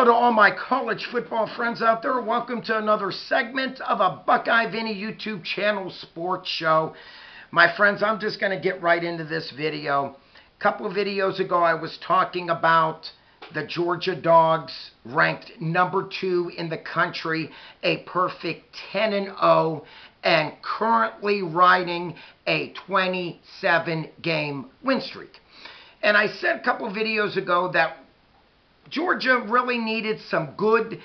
Hello to all my college football friends out there. Welcome to another segment of a Buckeye Vinny YouTube channel sports show. My friends, I'm just going to get right into this video. A couple of videos ago, I was talking about the Georgia Dogs, ranked number 2 in the country, a perfect 10-0, and currently riding a 27-game win streak. And I said a couple of videos ago that Georgia really needed some good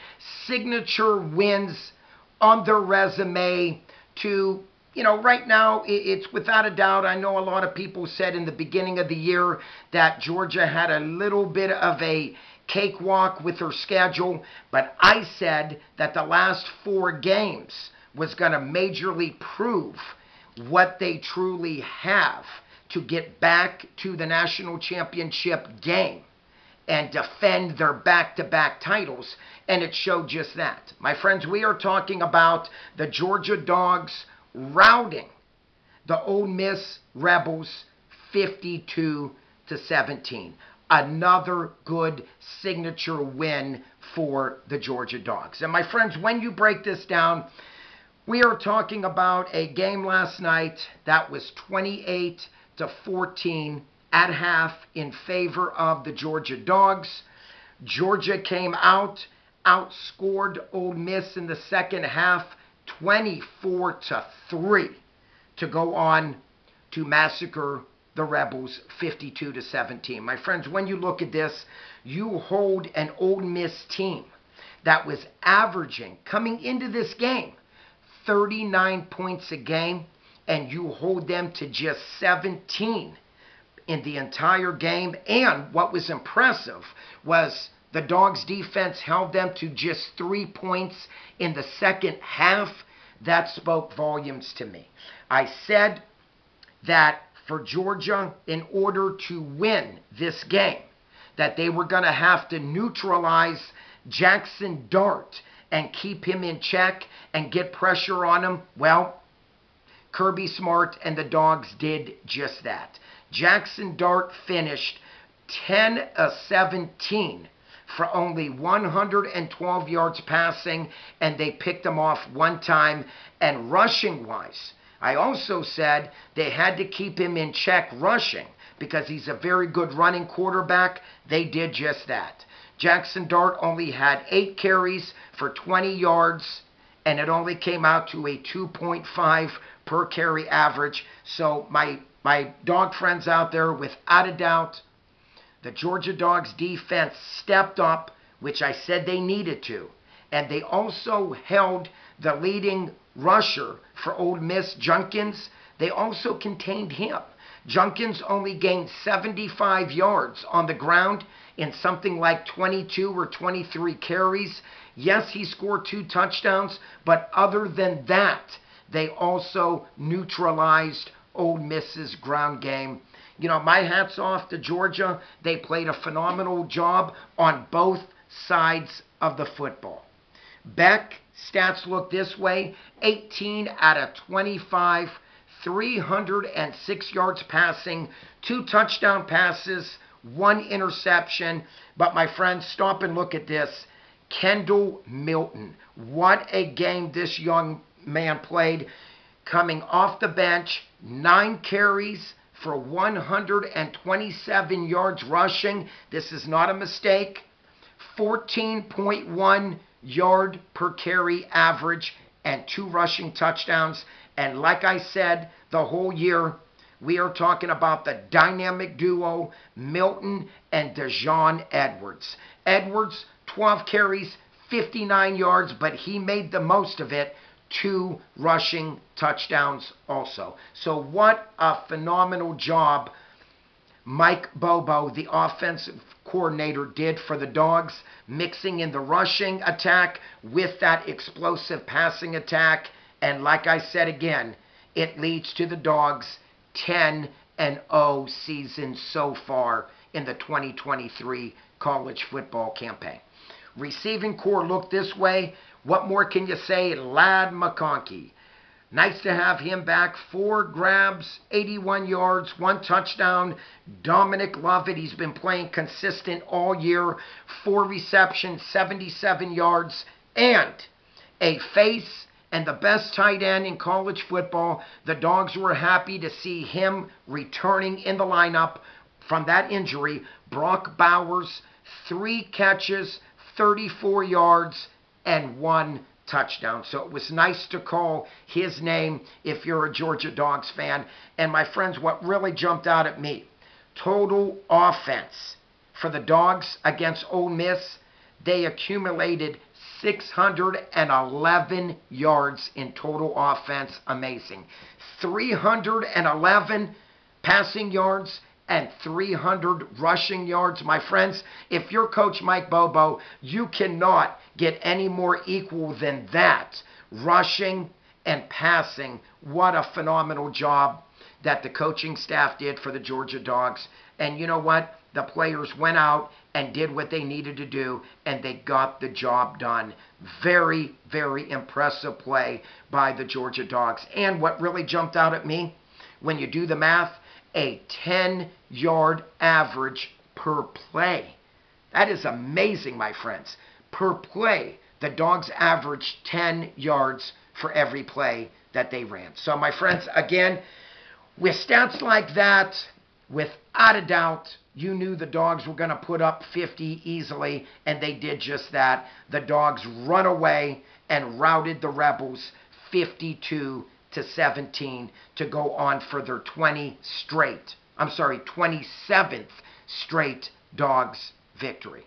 signature wins on their resume to, right now it's without a doubt. I know a lot of people said in the beginning of the year that Georgia had a little bit of a cakewalk with her schedule, but I said that the last 4 games was going to majorly prove what they truly have to get back to the national championship game and defend their back-to-back titles, and it showed just that. My friends, we are talking about the Georgia Dogs routing the Ole Miss Rebels 52-17. Another good signature win for the Georgia Dogs. And my friends, when you break this down, we are talking about a game last night that was 28-14 at half in favor of the Georgia Dogs. Georgia came out, outscored Ole Miss in the second half 24-3 to go on to massacre the Rebels 52-17. My friends, when you look at this, you hold an Ole Miss team that was averaging, coming into this game, 39 points a game, and you hold them to just 17 in the entire game. And what was impressive was the Dogs' defense held them to just 3 points in the second half. That spoke volumes to me. I said that for Georgia, in order to win this game, that they were going to have to neutralize Jackson Dart and keep him in check and get pressure on him. Well, Kirby Smart and the Dogs did just that. Jackson Dart finished 10 of 17 for only 112 yards passing, and they picked him off one time. And rushing-wise, I also said they had to keep him in check rushing because he's a very good running quarterback. They did just that. Jackson Dart only had 8 carries for 20 yards, and it only came out to a 2.5 per carry average. So my dog friends out there, without a doubt, the Georgia Dogs defense stepped up, which I said they needed to. And they also held the leading rusher for Ole Miss, Junkins. They also contained him. Junkins only gained 75 yards on the ground in something like 22 or 23 carries. Yes, he scored 2 touchdowns, but other than that, they also neutralized Ole Miss's ground game. My hat's off to Georgia. They played a phenomenal job on both sides of the football. Beck, stats look this way: 18 out of 25, 306 yards passing, 2 touchdown passes, 1 interception. But my friends, stop and look at this. Kendall Milton, what a game this young man played. Coming off the bench, 9 carries for 127 yards rushing. This is not a mistake. 14.1 yard per carry average and 2 rushing touchdowns. And like I said, the whole year, we are talking about the dynamic duo, Milton and Dejon Edwards. Edwards, 12 carries, 59 yards, but he made the most of it. 2 rushing touchdowns also. So what a phenomenal job Mike Bobo, the offensive coordinator, did for the Dogs, mixing in the rushing attack with that explosive passing attack. And like I said again, it leads to the Dogs' 10-0 season so far in the 2023 college football campaign. Receiving core looked this way. What more can you say? Ladd McConkey, Nice to have him back. 4 grabs, 81 yards, 1 touchdown. Dominic Lovett, he's been playing consistent all year. 4 receptions, 77 yards, and a face and the best tight end in college football. The Dogs were happy to see him returning in the lineup from that injury. Brock Bowers, 3 catches, 34 yards, and 1 touchdown. So it was nice to call his name if you're a Georgia Dogs fan. And my friends, what really jumped out at me, total offense for the Dogs against Ole Miss, they accumulated 611 yards in total offense. Amazing. 311 passing yards and 300 rushing yards. My friends, if you're Coach Mike Bobo, you cannot get any more equal than that. Rushing and passing. What a phenomenal job that the coaching staff did for the Georgia Dogs. And you know what? The players went out and did what they needed to do, and they got the job done. Very, very impressive play by the Georgia Dogs. And what really jumped out at me, when you do the math, a 10-yard average per play. That is amazing, my friends. Per play, the Dogs averaged 10 yards for every play that they ran. So, my friends, again, with stats like that, without a doubt, you knew the Dogs were going to put up 50 easily, and they did just that. The Dogs run away and routed the Rebels 52-17 to go on for their 27th straight Dogs victory.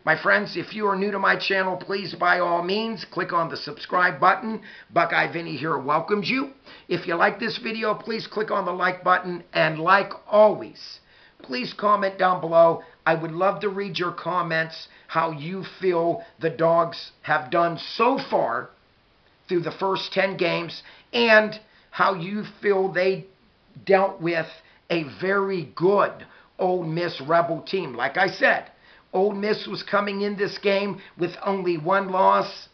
My friends, if you are new to my channel, please, by all means, click on the subscribe button. Buckeye Vinny here welcomes you. If you like this video, please click on the like button. And like always, please comment down below. I would love to read your comments, how you feel the Dogs have done so far through the first 10 games, and how you feel they dealt with a very good Ole Miss Rebel team. Like I said, Ole Miss was coming in this game with only 1 loss,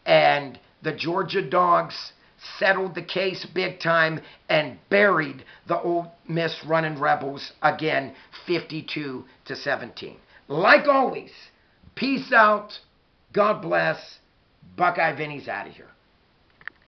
and the Georgia Dogs settled the case big time and buried the Ole Miss running Rebels again, 52-17. Like always, peace out, God bless, Buckeye Vinny's out of here.